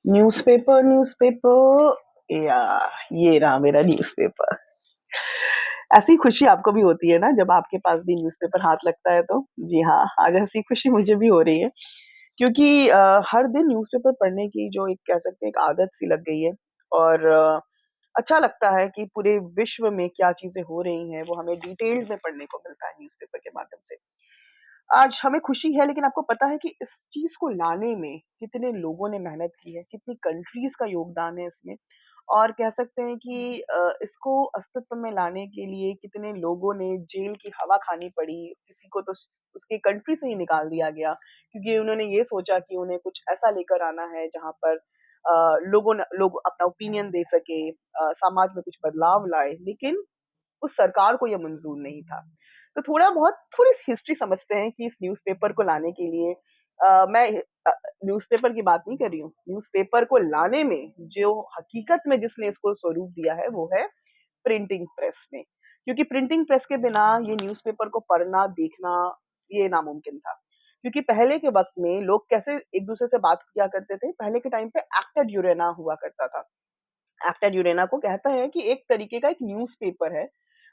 Newspaper newspaper या ये रहा मेरा न्यूज़पेपर। ऐसी खुशी आपको भी होती है ना जब आपके पास भी न्यूज़पेपर हाथ लगता है तो? जी हाँ, आज ऐसी खुशी मुझे भी हो रही है क्योंकि हर दिन न्यूज़पेपर पढ़ने की जो एक कह सकते हैं एक आदत सी लग गई है और अच्छा लगता है कि पूरे विश्व में क्या चीज़ें हो रही हैं, वो हमें डिटेल्ड में पढ़ने को मिलता है न्यूज़पेपर के माध्यम से। आज हमें खुशी है लेकिन आपको पता है कि इस चीज़ को लाने में कितने लोगों ने मेहनत की है, कितनी कंट्रीज़ का योगदान है इसमें और कह सकते हैं कि इसको अस्तित्व में लाने के लिए कितने लोगों ने जेल की हवा खानी पड़ी, किसी को तो उसकी कंट्री से ही निकाल दिया गया क्योंकि उन्होंने ये सोचा कि उन्हें कुछ ऐसा लेकर आना है जहाँ पर लोग अपना ओपिनियन दे सके, समाज में कुछ बदलाव लाए, लेकिन उस सरकार को ये मंज़ूर नहीं था। तो थोड़ी-सी हिस्ट्री समझते हैं कि इस न्यूज़पेपर को लाने के लिए मैं अ, न्यूज़पेपर की बात नहीं कर रही हूँ। न्यूज़पेपर को लाने में जो हकीकत में जिसने इसको स्वरूप दिया है, वो है प्रिंटिंग प्रेस ने। क्योंकि प्रिंटिंग प्रेस के बिना ये न्यूज़पेपर को पढ़ना, देखना ये नामुमकिन था। क्योंकि पहले के वक़्त में लोग कैसे एक-दूसरे से बात किया करते थे, पहले के टाइम पे एक्टा ड्यूरेना हुआ करता था। एक्टा ड्यूरेना को कहता है कि एक तरीके का एक न्यूज़पेपर है,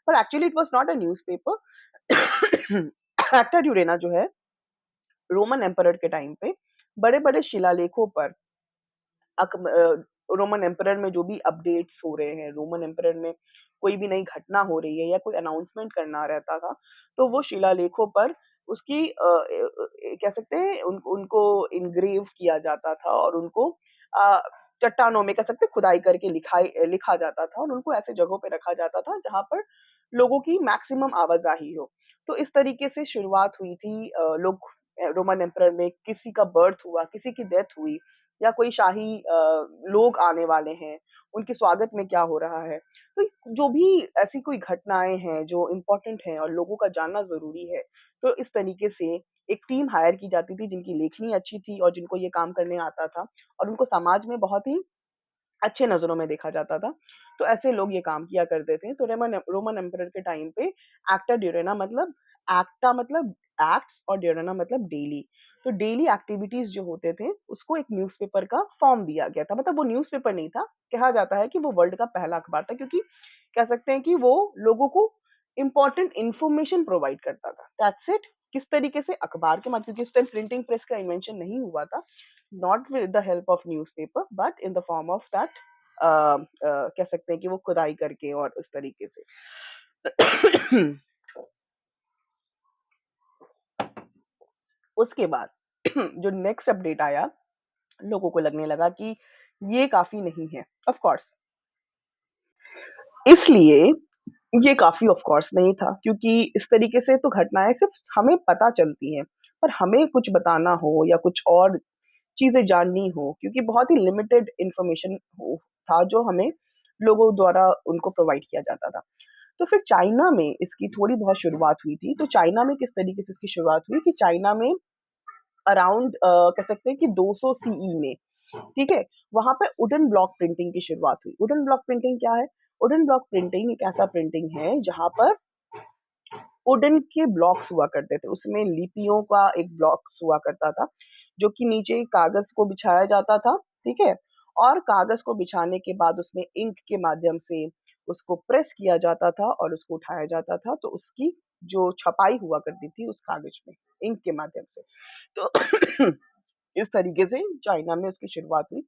पर actually it was not a newspaper. एक्टा ड्यूरेना जो है, रोमन एम्परर के टाइम पे बड़े-बड़े शिलालेखों पर रोमन एम्परर में जो भी अपडेट्स हो रहे हैं, रोमन एम्परर में कोई भी नई घटना हो रही है या कोई अनाउंसमेंट करना रहता था, तो वो शिलालेखों पर उसकी कह सकते हैं उनको एनग्रेव किया जाता था और उनको अ, चट्टानों में कह सकते हैं खुदाई करके लिखा जाता था और उनको ऐसे जगहों पे रखा जाता था जहाँ पर लोगों की मैक्सिमम आवाजाही हो। तो इस तरीके से शुरुआत हुई थी रोमन एम्परर में किसी का बर्थ हुआ, किसी की डेथ हुई या कोई शाही लोग आने वाले हैं, उनके स्वागत में क्या हो रहा है। तो जो भी ऐसी कोई घटनाएँ हैं जो इम्पोर्टेंट हैं और लोगों का जानना ज़रूरी है, तो इस तरीके से एक टीम हायर की जाती थी जिनकी लेखनी अच्छी थी और जिनको ये काम करने आता था और उनको समाज में बहुत ही अच्छे नज़रों में देखा जाता था। तो ऐसे लोग ये काम किया करते थे। तो रोमन एम्परर के टाइम पे एक्टा ड्यूरेना मतलब एक्टा मतलब एक्ट्स और ड्यूरेना मतलब डेली। तो डेली एक्टिविटीज़ जो होते थे, उसको एक न्यूज़पेपर का फॉर्म दिया गया था। मतलब वो न्यूज़पेपर नहीं था, कहा जाता है कि वो वर्ल्ड का पहला अखबार था क्योंकि कह सकते हैं कि वो लोगों को इम्पोर्टेंट इन्फॉर्मेशन प्रोवाइड करता था। That's it. किस तरीके से अखबार के माध्यम क्योंकि उस टाइम प्रिंटिंग प्रेस का इन्वेंशन नहीं हुआ था। Not with the help of newspaper but in the form of that कह सकते हैं कि वो खुदाई करके और इस तरीके से। उसके बाद जो नेक्स्ट अपडेट आया, लोगों को लगने लगा कि ये काफ़ी नहीं है। ऑफ कोर्स इसलिए ये काफ़ी ऑफ कोर्स नहीं था क्योंकि इस तरीके से तो घटनाएँ सिर्फ़ हमें पता चलती हैं, पर हमें कुछ बताना हो या कुछ और चीज़ें जाननी हो क्योंकि बहुत ही लिमिटेड इन्फॉर्मेशन हो था जो हमें लोगों द्वारा उनको प्रोवाइड किया जाता था। तो फिर चाइना में इसकी थोड़ी बहुत शुरुआत हुई थी। तो चाइना में किस तरीके से इसकी शुरुआत हुई कि चाइना में अराउंड कह सकते हैं कि 200 सीई में, ठीक है? वहाँ पे वुडन ब्लॉक प्रिंटिंग की शुरुआत हुई। वुडन ब्लॉक प्रिंटिंग क्या है? वुडन ब्लॉक प्रिंटिंग एक ऐसा प्रिंटिंग है जहाँ पर वुडन के ब्लॉक्स हुआ करते थे। उसमें लिपियों का एक ब्लॉक्स हुआ करता था, जो कि नीचे कागज़ को बिछाया जाता था, ठीक है? और कागज़ को बिछाने के बाद उसमें इंक के माध्यम से उसको प्रेस किया जाता था और उसको उठाया जाता था, तो उसकी जो छपाई हुआ करती थी उस कागज़ में, इंक के माध्यम से। तो इस तरीके से चाइना में उसकी शुरुआत हुई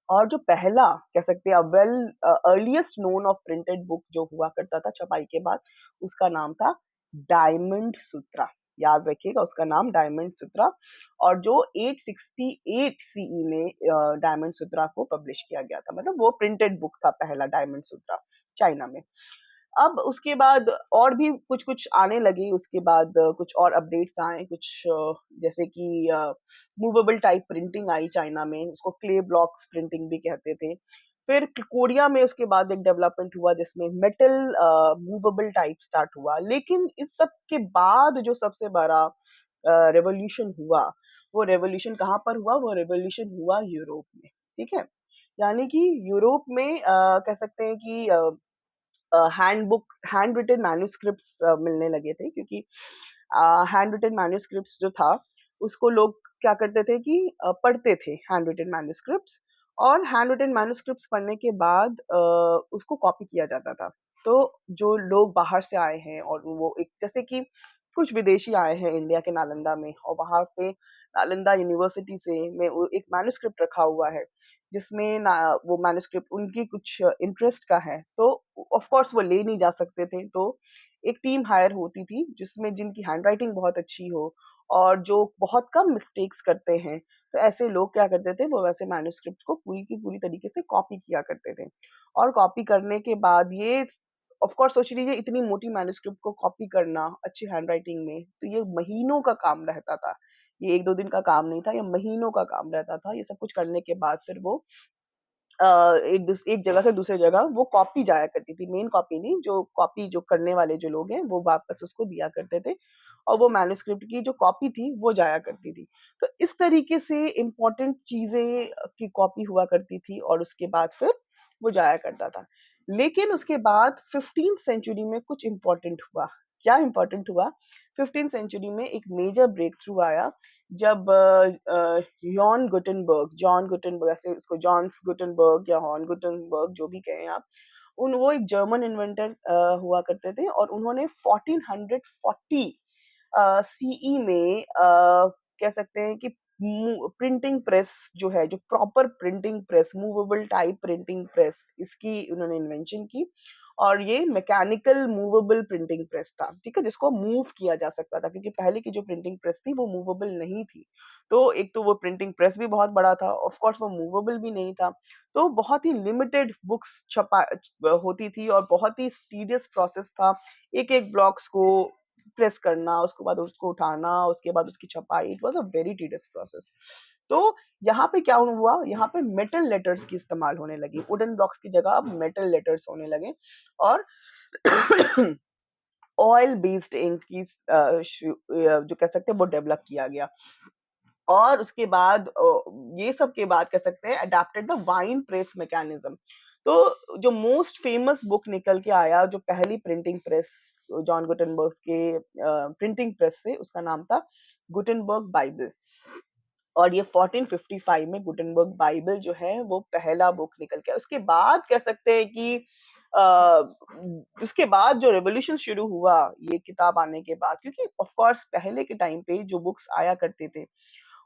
और जो पहला कह सकते हैं earliest known of printed book जो हुआ करता था छपाई के बाद, उसका नाम था डायमंड सूत्रा। याद रखिएगा उसका नाम डायमंड सूत्रा और जो 868 सीई में डायमंड सूत्रा को पब्लिश किया गया था। मतलब वो प्रिंटेड बुक था पहला डायमंड सूत्रा चाइना में। अब उसके बाद और भी कुछ-कुछ आने लगी, उसके बाद कुछ और अपडेट्स आए, जैसे कि मूवेबल टाइप प्रिंटिंग आई चाइना में, उसको क्ले ब्लॉक्स प्रिंटिंग भी कहते थे। फिर कोरिया में उसके बाद एक डेवलपमेंट हुआ जिसमें मेटल मूवेबल टाइप स्टार्ट हुआ। लेकिन इस सब के बाद जो सबसे बड़ा रिवॉल्यूशन हुआ, वो रिवॉल्यूशन कहाँ पर हुआ? वो रिवॉल्यूशन हुआ यूरोप में, ठीक है? यानी कि यूरोप में कह सकते हैं कि हैंड रिटन मैन्युस्क्रिप्ट्स मिलने लगे थे क्योंकि हैंड रिटन मैन्युस्क्रिप्ट्स जो था उसको लोग क्या करते थे कि पढ़ते थे हैंड रिटन मैन्युस्क्रिप्ट्स, और हैंड रिटन मैन्युस्क्रिप्ट्स पढ़ने के बाद उसको कॉपी किया जाता था। तो जो लोग बाहर से आए हैं और वो एक जैसे कि कुछ विदेशी आए हैं इंडिया के नालंदा में, और वहाँ पे नालंदा यूनिवर्सिटी से में वो एक मैन्युस्क्रिप्ट रखा हुआ है, जिसमें ना वो मैन्युस्क्रिप्ट उनकी कुछ इंटरेस्ट का है, तो ऑफ कोर्स वो ले नहीं जा सकते थे। तो एक टीम हायर होती थी जिसमें जिनकी हैंडराइटिंग बहुत अच्छी हो और जो बहुत कम मिस्टेक्स करते हैं, तो ऐसे लोग क्या करते थे, वो वैसे मैन्युस्क्रिप्ट को पूरी की पूरी तरीके से कॉपी किया करते थे। और कॉपी करने के बाद ये ऑफ कोर्स सोच लीजिए, इतनी मोटी मैन्युस्क्रिप्ट को कॉपी करना अच्छी हैंडराइटिंग में, तो ये महीनों का काम रहता था। ये 1-2 दिन का काम नहीं था, ये महीनों का काम रहता था। ये सब कुछ करने के बाद फिर वो अ, एक जगह से दूसरी जगह वो कॉपी जाया करती थी, मेन कॉपी नहीं, जो कॉपी जो करने वाले जो लोग हैं, वो वापस उसको दिया करते थे, और वो मैन्युस्क्रिप्ट की जो कॉपी थी, वो जाया करती थी। तो इस तरीके से इम्पोर्टेंट चीज़ें की कॉपी हुआ करती थी, और उसके बाद फिर वो जाया करता था। लेकिन उसके बाद 15th सेंचुरी में कुछ इम्पोर्टेंट हुआ। क्या इम्पोर्टेंट हुआ? 15th सेंचुरी में एक मेजर ब्रेक थ्रू आया, जब जॉन गुटेनबर्ग, ऐसे उसको जॉन्स गुटेनबर्ग या हॉर्न गुटेनबर्ग जो भी कहें आप, उन वो एक जर्मन इन्वेंटर हुआ करते थे, और उन्होंने 1440 सीई में कह सकते हैं कि प्रिंटिंग प्रेस जो है, जो proper printing press, movable type printing press, इसकी उन्होंने इन्वेंशन की। और ये मैकेनिकल मूवेबल प्रिंटिंग प्रेस था, ठीक है, जिसको मूव किया जा सकता था, क्योंकि पहले की जो प्रिंटिंग प्रेस थी वो मूवेबल नहीं थी। तो एक तो वो प्रिंटिंग प्रेस भी बहुत बड़ा था, ऑफ कोर्स वो मूवेबल भी नहीं था, तो बहुत ही लिमिटेड बुक्स छपा होती थी, और बहुत ही टीडियस प्रोसेस था एक एक ब्लॉक्स को प्रेस करना, उसके बाद उसको उठाना, उसके बाद उसकी छपाई। It was a very tedious process. तो यहाँ पे क्या हुआ, यहाँ पे मेटल लेटर्स की इस्तेमाल होने लगी, वुडन ब्लॉक्स की जगह अब मेटल लेटर्स होने लगे, और ऑयल बेस्ड इंक की जो कह सकते हैं वो डेवलप किया गया। और उसके बाद ये सब के बाद कह सकते हैं adapted the wine press mechanism. तो जो मोस्ट फेमस बुक निकल के आया, जो पहली प्रिंटिंग प्रेस जॉन गुटेनबर्ग के प्रिंटिंग प्रेस से, उसका नाम था गुटेनबर्ग बाइबल। और ये 1455 में गुटेनबर्ग बाइबल जो है वो पहला बुक निकल के आया। उसके बाद कह सकते हैं कि उसके बाद जो रेवोल्यूशन शुरू हुआ ये किताब आने के बाद, क्योंकि ऑफ कोर्स पहले के टाइम पे जो बुक्स आया करते थे,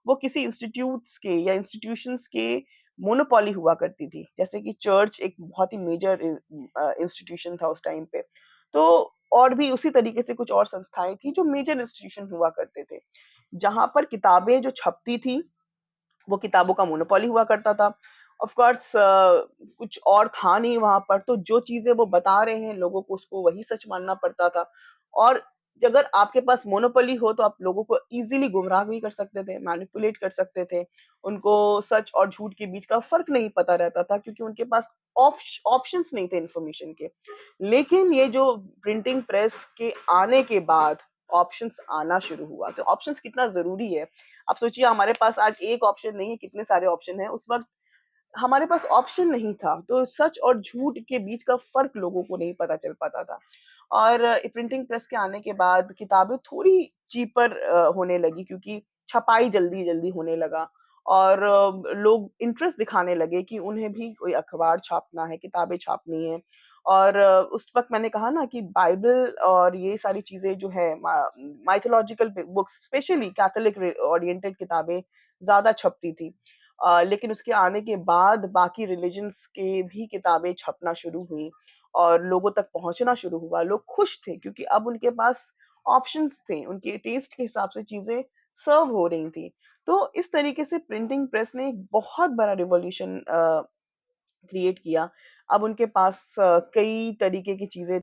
वो किसी इंस्टीट्यूट्स के या इंस्टीट्यूशंस के मोनोपोली हुआ करती थी। जैसे कि चर्च एक बहुत ही मेजर इंस्टीट्यूशन था उस टाइम पे। तो और भी उसी तरीके से कुछ और संस्थाएं थी जो मेजर इंस्टीट्यूशन हुआ करते थे, जहां पर किताबें जो छपती थी, वो किताबों का मोनोपोली हुआ करता था। ऑफ कोर्स कुछ और था नहीं वहाँ पर, तो जो चीज़ें वो बता रहे हैं लोगों को उसको वही सच मानना पड़ता था। और अगर आपके पास मोनोपोली हो तो आप लोगों को ईज़िली गुमराह भी कर सकते थे, मैनिपुलेट कर सकते थे। उनको सच और झूठ के बीच का फ़र्क नहीं पता रहता था, क्योंकि उनके पास ऑप्शंस नहीं थे इन्फॉर्मेशन के। लेकिन ये जो प्रिंटिंग प्रेस के आने के बाद ऑप्शंस आना शुरू हुआ। तो ऑप्शंस कितना ज़रूरी है। आप सोचिए, हमारे पास आज एक ऑप्शन नहीं है, कितने सारे ऑप्शन हैं। उस वक़्त हमारे पास ऑप्शन नहीं था, तो सच और झूठ के बीच का फ़र्क लोगों को नहीं पता चल पाता था। और प्रिंटिंग प्रेस के आने के बाद किताबें थोड़ी चीपर होने लगी, क्योंकि छपाई जल्दी-जल्दी होने लगा, और लोग इंटरेस्ट दिखाने लगे कि उन्हें भी कोई अखबार छापना है, किताबें छापनी है। और उस वक़्त मैंने कहा ना कि बाइबल और ये सारी चीज़ें जो है mythological books, specially Catholic oriented किताबें ज़्यादा छपती थी। लेकिन उसके आने के बाद बाकी रिलिजन्स के भी किताबें छपना शुरू हुई, और लोगों तक पहुँचना शुरू हुआ। लोग खुश थे, क्योंकि अब उनके पास ऑप्शंस थे, उनके टेस्ट के हिसाब से चीज़ें सर्व हो रही थी। तो इस तरीके से प्रिंटिंग प्रेस ने एक बहुत बड़ा रिवॉल्यूशन क्रिएट किया। अब उनके पास कई तरीके की चीज़ें